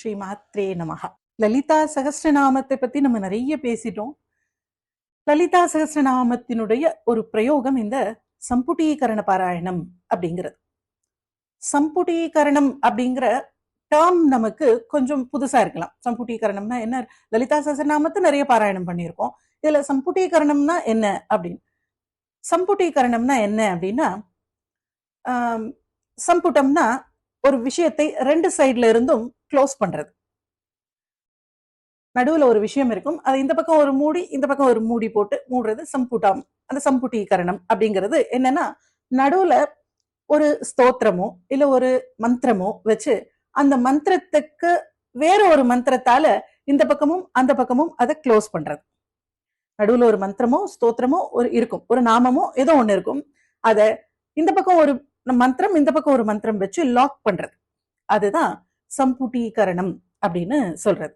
ஸ்ரீ மாத்ரே நமஹா. லலிதா சகஸ்ரநாமத்தை பத்தி நம்ம நிறைய பேசிட்டோம். லலிதா சகஸ்ரநாமத்தினுடைய ஒரு பிரயோகம் இந்த சம்புட்டீகரண பாராயணம் அப்படிங்கிறது. சம்புட்டீகரணம் அப்படிங்கிற டேர்ம் நமக்கு கொஞ்சம் புதுசா இருக்கலாம். சம்புட்டீகரணம்னா என்ன? லலிதா சகஸ்ரநாமத்தை நிறைய பாராயணம் பண்ணியிருக்கோம். இதுல சம்புட்டீகரணம்னா என்ன அப்படின்னு. சம்புட்டீகரணம்னா என்ன அப்படின்னா, சம்புட்டம்னா ஒரு விஷயத்தை ரெண்டு சைட்ல இருந்தும் க்ளோஸ் பண்றது. நடுவுல ஒரு விஷயம் இருக்கும், அது இந்த பக்கம் ஒரு மூடி, இந்த பக்கம் ஒரு மூடி போட்டு மூடுறது சம்புடம். அந்த சம்புட்டீகரணம் அப்படிங்கிறது என்னன்னா, நடுவுல ஒரு ஸ்தோத்திரமோ இல்ல ஒரு மந்திரமோ வச்சு அந்த மந்திரத்துக்கு வேற ஒரு மந்திரத்தால இந்த பக்கமும் அந்த பக்கமும் அதை க்ளோஸ் பண்றது. நடுவுல ஒரு மந்திரமோ ஸ்தோத்திரமோ ஒரு இருக்கும், ஒரு நாமமோ ஏதோ ஒண்ணு இருக்கும். அத இந்த பக்கம் ஒரு மந்திரம், இந்த பக்கம் ஒரு மந்திரம் வச்சு லாக் பண்றது. அதுதான் சம்புட்டீகரணம் அப்படின்னு சொல்றது.